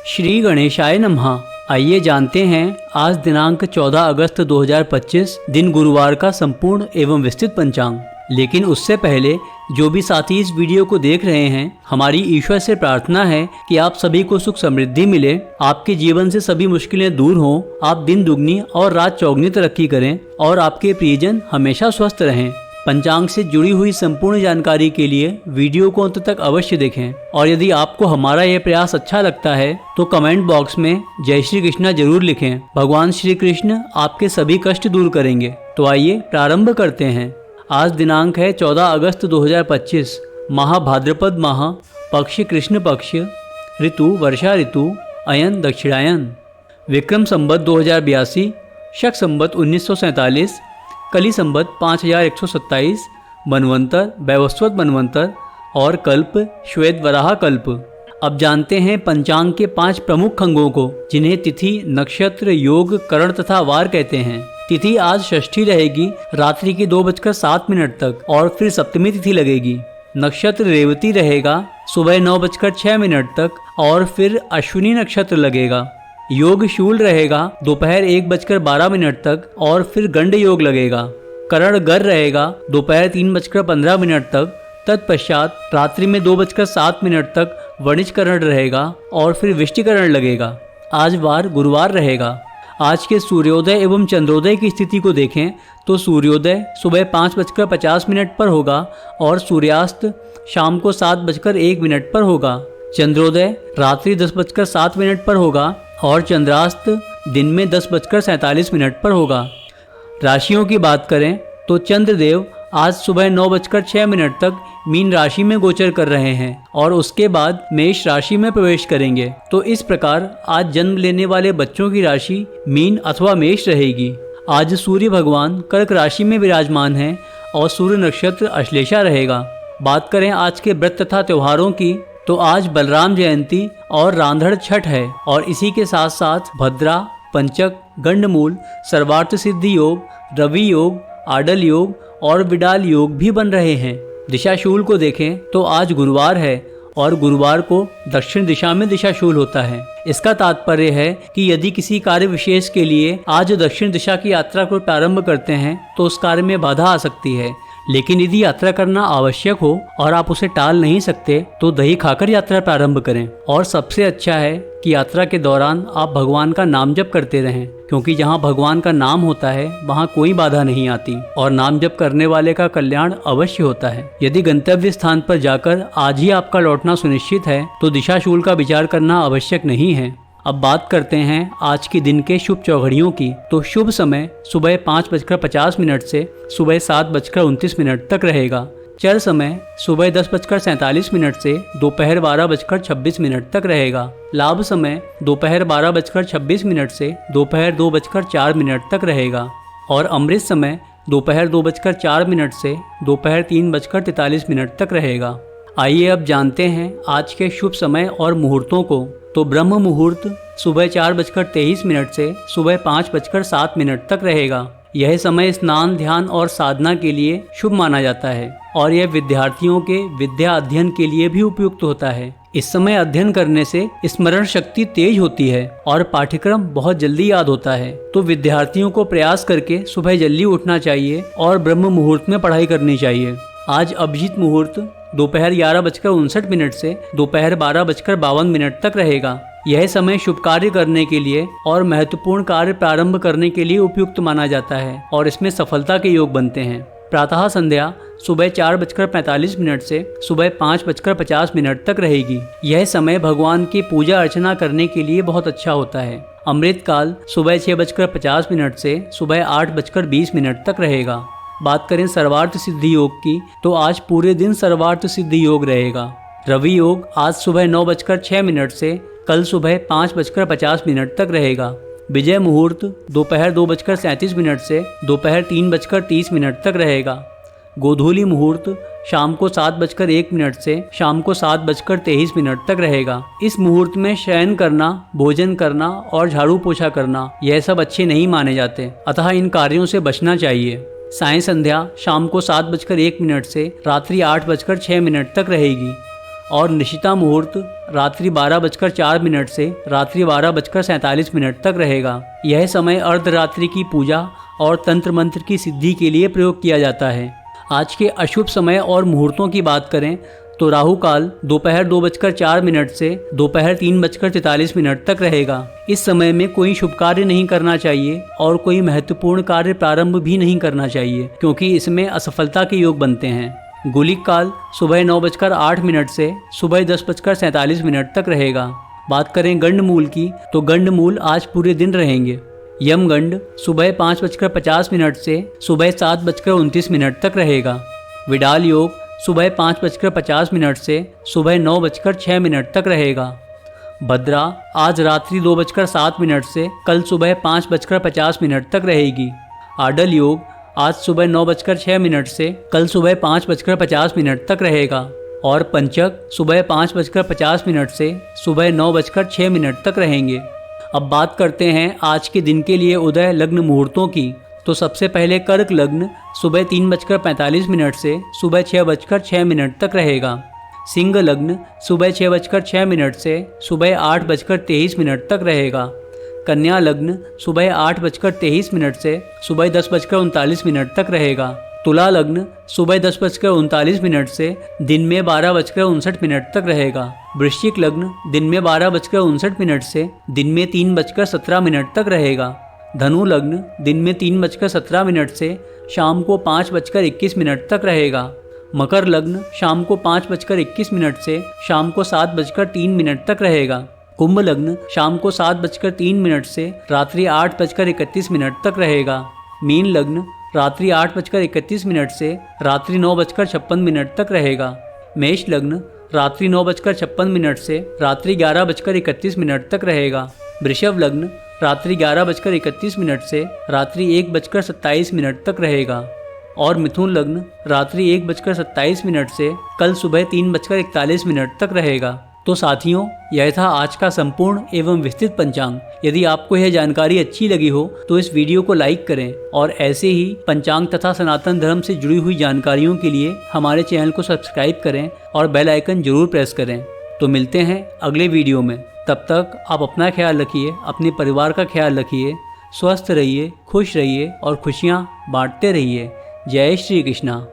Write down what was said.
श्री गणेशाय नमः। आइए जानते हैं आज दिनांक 14 अगस्त 2025 दिन गुरुवार का संपूर्ण एवं विस्तृत पंचांग। लेकिन उससे पहले जो भी साथी इस वीडियो को देख रहे हैं, हमारी ईश्वर से प्रार्थना है कि आप सभी को सुख समृद्धि मिले, आपके जीवन से सभी मुश्किलें दूर हों, आप दिन दुगनी और रात चौगनी तरक्की करें और आपके प्रियजन हमेशा स्वस्थ रहें। पंचांग से जुड़ी हुई संपूर्ण जानकारी के लिए वीडियो को अंत तक अवश्य देखें और यदि आपको हमारा यह प्रयास अच्छा लगता है तो कमेंट बॉक्स में जय श्री कृष्णा जरूर लिखें। भगवान श्री कृष्ण आपके सभी कष्ट दूर करेंगे। तो आइए प्रारंभ करते हैं। आज दिनांक है 14 अगस्त 2025, माह भाद्रपद माह, पक्ष कृष्ण पक्ष, ऋतु वर्षा ऋतु, अयन दक्षिणायन, विक्रम संवत 2082, शक संवत 1947, कली संवत 5127, मनवंतर वैवस्वत मनवंतर और कल्प श्वेत वराह कल्प। अब जानते हैं पंचांग के 5 प्रमुख अंगों को, जिन्हें तिथि, नक्षत्र, योग, करण तथा वार कहते हैं। तिथि आज षष्ठी रहेगी रात्रि के 2:07 तक और फिर सप्तमी तिथि लगेगी। नक्षत्र रेवती रहेगा सुबह 9:06 तक और फिर अश्विनी नक्षत्र लगेगा। योग शूल रहेगा दोपहर 1:12 तक और फिर गंड योग लगेगा। करण गर रहेगा दोपहर 3:15 तक। तत्पश्चात रात्रि में 2:07 तक वणिज करण रहेगा और फिर विष्टिकरण लगेगा। आज वार गुरुवार रहेगा। आज के सूर्योदय एवं चंद्रोदय की स्थिति को देखें तो सूर्योदय सुबह 5:50 पर होगा और सूर्यास्त शाम को 7:01 पर होगा। चंद्रोदय रात्रि 10:07 पर होगा और चंद्रास्त दिन में 10:47 पर होगा। राशियों की बात करें तो चंद्रदेव आज सुबह 9:06 तक मीन राशि में गोचर कर रहे हैं और उसके बाद मेष राशि में प्रवेश करेंगे। तो इस प्रकार आज जन्म लेने वाले बच्चों की राशि मीन अथवा मेष रहेगी। आज सूर्य भगवान कर्क राशि में विराजमान हैं और सूर्य नक्षत्र अश्लेषा रहेगा। बात करें आज के व्रत तथा त्योहारों की तो आज बलराम जयंती और रांधड़ छठ है और इसी के साथ साथ भद्रा, पंचक, गंडमूल, सर्वार्थ सिद्धि योग, रवि योग, आडल योग और विडाल योग भी बन रहे हैं। दिशाशूल को देखें तो आज गुरुवार है और गुरुवार को दक्षिण दिशा में दिशाशूल होता है। इसका तात्पर्य है कि यदि किसी कार्य विशेष के लिए आज दक्षिण दिशा की यात्रा को प्रारंभ करते हैं तो उस कार्य में बाधा आ सकती है। लेकिन यदि यात्रा करना आवश्यक हो और आप उसे टाल नहीं सकते तो दही खाकर यात्रा प्रारंभ करें। और सबसे अच्छा है कि यात्रा के दौरान आप भगवान का नाम जप करते रहें, क्योंकि जहाँ भगवान का नाम होता है वहाँ कोई बाधा नहीं आती और नाम जप करने वाले का कल्याण अवश्य होता है। यदि गंतव्य स्थान पर जाकर आज ही आपका लौटना सुनिश्चित है तो दिशाशूल का विचार करना आवश्यक नहीं है। अब बात करते हैं आज के दिन के शुभ चौघड़ियों की। तो शुभ समय सुबह 5:50 से सुबह 7:29 तक रहेगा। चर समय सुबह 10:47 से दोपहर 12:26 तक रहेगा। लाभ समय दोपहर 12:26 से दोपहर 2:04 तक रहेगा और अमृत समय दोपहर 2:04 से दोपहर 3:43 तक रहेगा। आइए अब जानते हैं आज के शुभ समय और मुहूर्तों को। तो ब्रह्म मुहूर्त सुबह 4:23 से सुबह 5:07 तक रहेगा। यह समय स्नान, ध्यान और साधना के लिए शुभ माना जाता है और यह विद्यार्थियों के विद्या अध्ययन के लिए भी उपयुक्त होता है। इस समय अध्ययन करने से स्मरण शक्ति तेज होती है और पाठ्यक्रम बहुत जल्दी याद होता है। तो विद्यार्थियों को प्रयास करके सुबह जल्दी उठना चाहिए और ब्रह्म मुहूर्त में पढ़ाई करनी चाहिए। आज अभिजीत मुहूर्त दोपहर 11:59 से दोपहर 12:52 तक रहेगा। यह समय शुभ कार्य करने के लिए और महत्वपूर्ण कार्य प्रारंभ करने के लिए उपयुक्त माना जाता है और इसमें सफलता के योग बनते हैं। प्रातः संध्या सुबह 4:45 से सुबह 5:50 तक रहेगी। यह समय भगवान की पूजा अर्चना करने के लिए बहुत अच्छा होता है। अमृत काल सुबह 6:50 से सुबह 8:20 तक रहेगा। बात करें सर्वार्थ सिद्धि योग की तो आज पूरे दिन सर्वार्थ सिद्धि योग रहेगा। रवि योग आज सुबह 9:06 से कल सुबह 5:50 तक रहेगा। विजय मुहूर्त दोपहर 2:37 से दोपहर 3:30 तक रहेगा। गोधूली मुहूर्त शाम को 7:01 से शाम को 7:23 तक रहेगा। इस मुहूर्त में शयन करना, भोजन करना और झाड़ू पोछा करना यह सब अच्छे नहीं माने जाते, अतः इन कार्यों से बचना चाहिए। सायं संध्या शाम को 7:01 से रात्रि 8:06 तक रहेगी। और निशिता मुहूर्त रात्रि 12:04 से रात्रि 12:47 तक रहेगा। यह समय अर्धरात्रि की पूजा और तंत्र मंत्र की सिद्धि के लिए प्रयोग किया जाता है। आज के अशुभ समय और मुहूर्तों की बात करें तो राहु काल दोपहर 2:04 से दोपहर 3:43 तक रहेगा। इस समय में कोई शुभ कार्य नहीं करना चाहिए और कोई महत्वपूर्ण कार्य प्रारंभ भी नहीं करना चाहिए, क्योंकि इसमें असफलता के योग बनते हैं। गुलिक काल सुबह 9:08 से सुबह 10:47 तक रहेगा। बात करें गंडमूल की तो गंडमूल आज पूरे दिन रहेंगे। यमगंड सुबह 5:50 से सुबह 7:29 तक रहेगा। विडाल योग सुबह 5:50 से सुबह 9:06 तक रहेगा। भद्रा आज रात्रि 2:07 से कल सुबह 5:50 तक रहेगी। आडल योग आज सुबह 9:06 से कल सुबह 5:50 तक रहेगा। और पंचक सुबह 5:50 से सुबह 9:06 तक रहेंगे। अब बात करते हैं आज के दिन के लिए उदय लग्न मुहूर्तों की। तो सबसे पहले कर्क लग्न सुबह 3:45 से सुबह 6:06 तक रहेगा। सिंह लग्न सुबह 6:06 से सुबह 8:23 तक रहेगा। कन्या लग्न सुबह 8:23 से सुबह 10:39 तक रहेगा। तुला लग्न सुबह 10:39 से दिन में 12:59 तक रहेगा। वृश्चिक लग्न दिन में 12:59 से दिन में 3:17 तक रहेगा। धनु लग्न दिन में 3:17 से शाम को 5:21 तक रहेगा। मकर लग्न शाम को 5:21 से शाम को 7:03 तक रहेगा। कुंभ लग्न शाम को 7:03 से रात्रि 8:31 तक रहेगा। मीन लग्न रात्रि 8:31 से रात्रि 9:56 तक रहेगा। मेष लग्न रात्रि 9:56 से रात्रि 11:31 तक रहेगा। वृषभ लग्न रात्रि 11:31 से रात्रि 1:27 तक रहेगा। और मिथुन लग्न रात्रि 1:27 से कल सुबह 3:41 तक रहेगा। तो साथियों, यह था आज का संपूर्ण एवं विस्तृत पंचांग। यदि आपको यह जानकारी अच्छी लगी हो तो इस वीडियो को लाइक करें और ऐसे ही पंचांग तथा सनातन धर्म से जुड़ी हुई जानकारियों के लिए हमारे चैनल को सब्सक्राइब करें और बेल आइकन जरूर प्रेस करें। तो मिलते हैं अगले वीडियो में। तब तक आप अपना ख्याल रखिए, अपने परिवार का ख्याल रखिए, स्वस्थ रहिए, खुश रहिए और खुशियाँ बांटते रहिए। जय श्री कृष्णा।